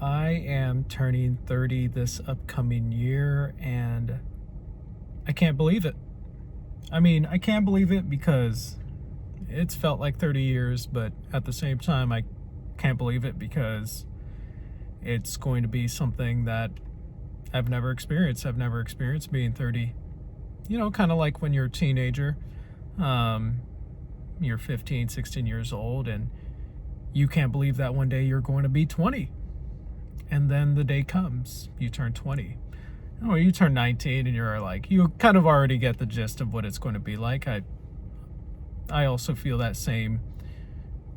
I am turning 30 this upcoming year, and I can't believe it. I can't believe it because it's felt like 30 years, but at the same time, I can't believe it because it's going to be something that I've never experienced. I've never experienced being 30. Kind of like when you're a teenager, um, you're 15, 16 years old, and you can't believe that one day you're going to be 20. And then the day comes, you turn 20. Or you turn 19 and you're like, you kind of already get the gist of what it's going to be like. I also feel that same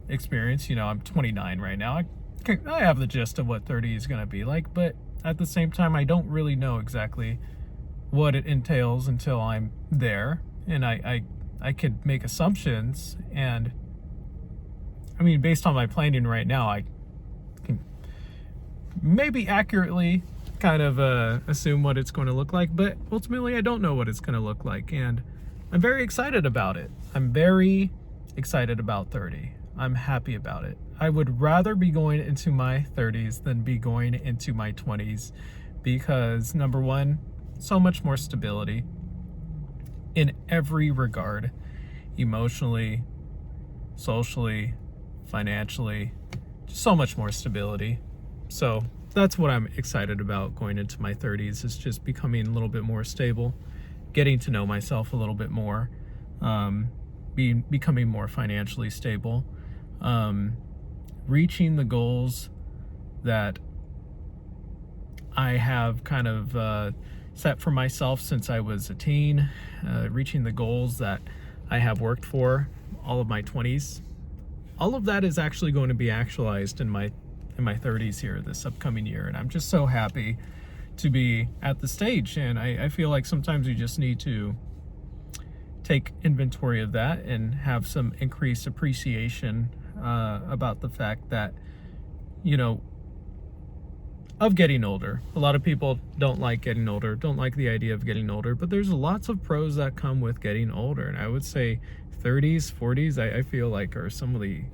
experience. I'm 29 right now. I have the gist of what 30 is going to be like, but at the same time, I don't really know exactly what it entails until I'm there. And I could make assumptions. And based on my planning right now, I can maybe accurately kind of assume what it's going to look like, but ultimately I don't know what it's going to look like, and I'm very excited about it. I'm very excited about 30. I'm happy about it. I would rather be going into my 30s than be going into my 20s because, number one, so much more stability in every regard, emotionally, socially, financially, just so much more stability. So that's what I'm excited about going into my 30s, is just becoming a little bit more stable, getting to know myself a little bit more, becoming more financially stable, reaching the goals that I have kind of set for myself since I was a teen, reaching the goals that I have worked for all of my 20s. All of that is actually going to be actualized in my 30s here this upcoming year, and I'm just so happy to be at the stage. And I feel like sometimes you just need to take inventory of that and have some increased appreciation about the fact that, of getting older. A lot of people don't like getting older, don't like the idea of getting older, but there's lots of pros that come with getting older. And I would say 30s, 40s, I feel like are some of the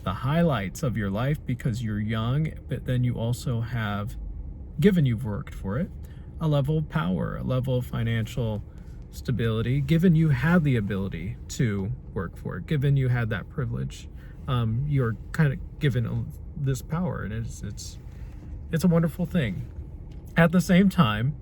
highlights of your life, because you're young, but then you also have, given you've worked for it, a level of power, a level of financial stability, given you have the ability to work for it, given you had that privilege. You're kind of given this power, and it's a wonderful thing. At the same time,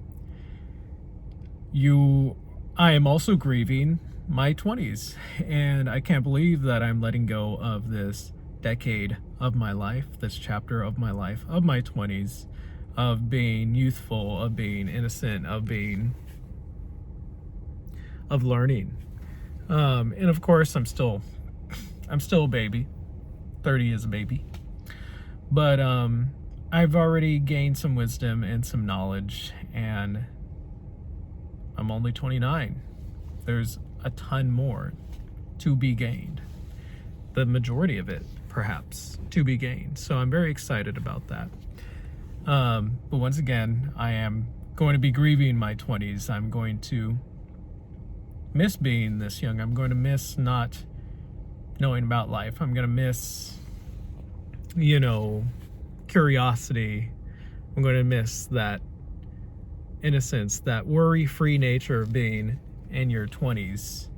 I am also grieving my 20s, and I can't believe that I'm letting go of this decade of my life, this chapter of my life, of my 20s, of being youthful, of being innocent, of learning. And of course, I'm still a baby. 30 is a baby. But I've already gained some wisdom and some knowledge, and I'm only 29. There's a ton more to be gained. The majority of it, perhaps, to be gained. So I'm very excited about that. But once again, I am going to be grieving my 20s. I'm going to miss being this young. I'm going to miss not knowing about life. I'm going to miss, curiosity. I'm going to miss that innocence, that worry-free nature of being in your 20s.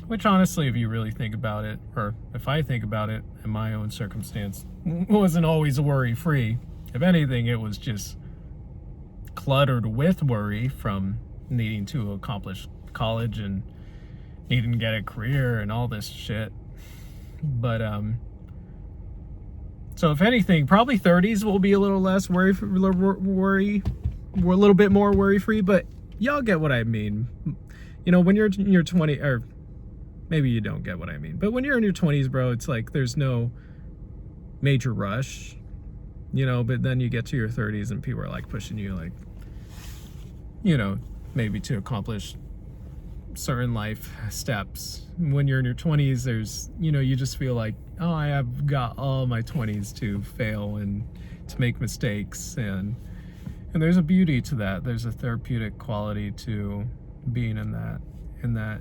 Which honestly, if you really think about it, or if I think about it in my own circumstance, wasn't always worry-free. If anything, it was just cluttered with worry from needing to accomplish college and needing to get a career and all this shit. But so if anything, probably 30s will be a little less worry, a little bit more worry-free. But y'all get what I mean. When you're in your 20, or maybe you don't get what I mean, but when you're in your 20s, bro, it's like there's no major rush, but then you get to your 30s and people are like pushing you, like, maybe to accomplish certain life steps. When you're in your 20s, there's, you just feel like, oh, I have got all my 20s to fail and to make mistakes, and there's a beauty to that. There's a therapeutic quality to being in that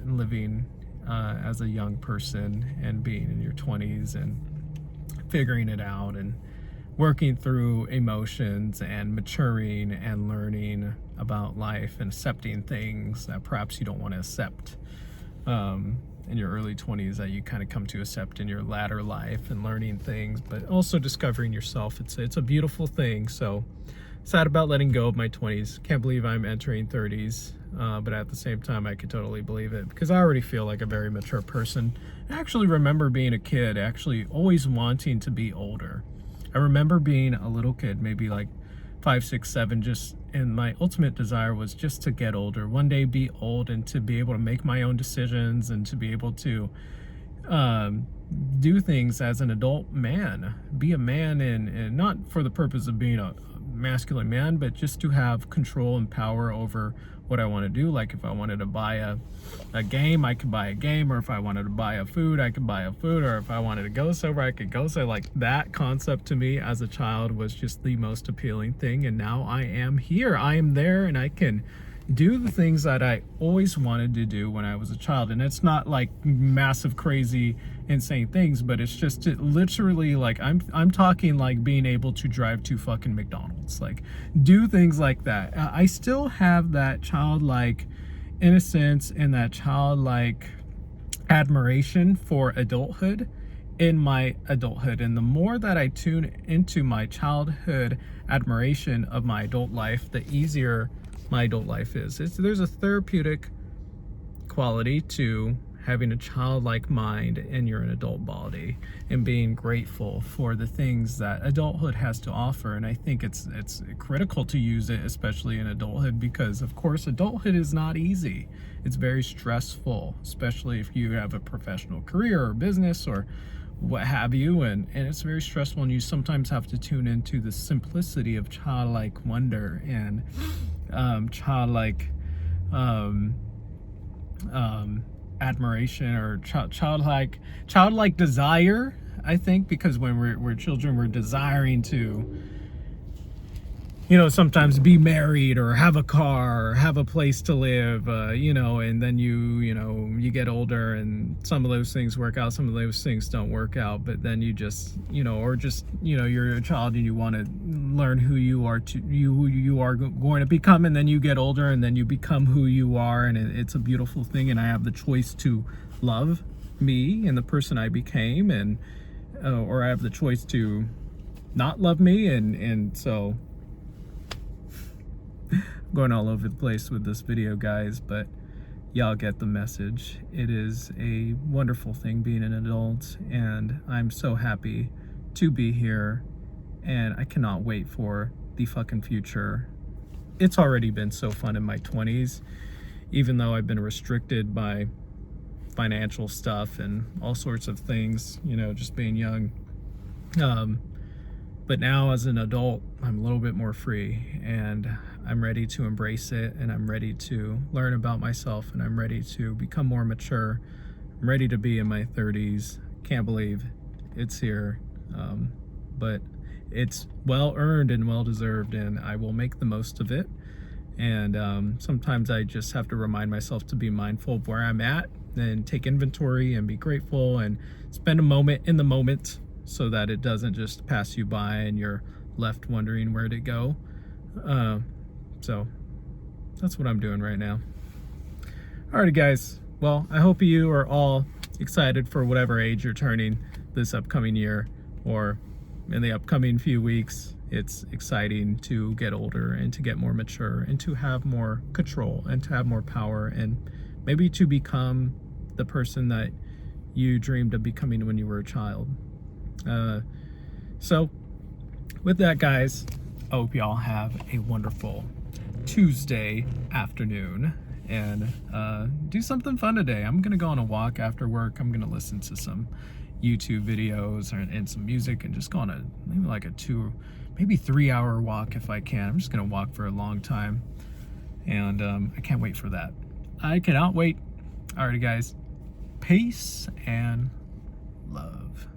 living as a young person and being in your 20s and figuring it out and working through emotions and maturing and learning about life and accepting things that perhaps you don't want to accept in your early 20s that you kind of come to accept in your latter life, and learning things, but also discovering yourself. It's a beautiful thing. So sad about letting go of my 20s. Can't believe I'm entering 30s, but at the same time I could totally believe it, because I already feel like a very mature person. I actually remember being a kid actually always wanting to be older. I remember being a little kid, maybe like 5, 6, 7, and my ultimate desire was just to get older, one day be old, and to be able to make my own decisions, and to be able to do things as an adult man, be a man, and not for the purpose of being a masculine man, but just to have control and power over what I want to do. Like if I wanted to buy a game, I could buy a game, or if I wanted to buy a food, I could buy a food, or if I wanted to go somewhere, I could go. So like that concept to me as a child was just the most appealing thing. And now I am here, I am there, and I can do the things that I always wanted to do when I was a child. And it's not like massive, crazy, insane things, but it's just literally like I'm talking like being able to drive to fucking McDonald's, like do things like that. I still have that childlike innocence and that childlike admiration for adulthood in my adulthood. And the more that I tune into my childhood admiration of my adult life, the easier my adult life is. There's a therapeutic quality to having a childlike mind in your adult body, and being grateful for the things that adulthood has to offer. And I think it's critical to use it, especially in adulthood, because of course adulthood is not easy. It's very stressful, especially if you have a professional career or business or what have you, and it's very stressful, and you sometimes have to tune into the simplicity of childlike wonder and childlike admiration, or childlike desire, I think, because when we're children, we're desiring to, sometimes be married or have a car or have a place to live, and then you get older and some of those things work out, some of those things don't work out, but then you just, you're a child and you want to learn who you are going to become, and then you get older and then you become who you are, and it's a beautiful thing. And I have the choice to love me and the person I became, and or I have the choice to not love me, and so going all over the place with this video, guys, but y'all get the message. It is a wonderful thing being an adult, and I'm so happy to be here, and I cannot wait for the fucking future. It's already been so fun in my 20s, even though I've been restricted by financial stuff and all sorts of things, just being young. But now as an adult, I'm a little bit more free, and I'm ready to embrace it, and I'm ready to learn about myself, and I'm ready to become more mature. I'm ready to be in my 30s. Can't believe it's here, but it's well earned and well deserved, and I will make the most of it. And sometimes I just have to remind myself to be mindful of where I'm at, and take inventory and be grateful, and spend a moment in the moment, so that it doesn't just pass you by and you're left wondering where to go. So that's what I'm doing right now. Alrighty, guys. Well, I hope you are all excited for whatever age you're turning this upcoming year, or in the upcoming few weeks. It's exciting to get older and to get more mature and to have more control and to have more power, and maybe to become the person that you dreamed of becoming when you were a child. So with that, guys, I hope y'all have a wonderful Tuesday afternoon, and do something fun today. I'm gonna go on a walk after work. I'm gonna listen to some YouTube videos and some music, and just go on maybe like a 2, maybe 3 hour walk if I can. I'm just gonna walk for a long time, and I can't wait for that. I cannot wait. Alrighty, guys, peace and love.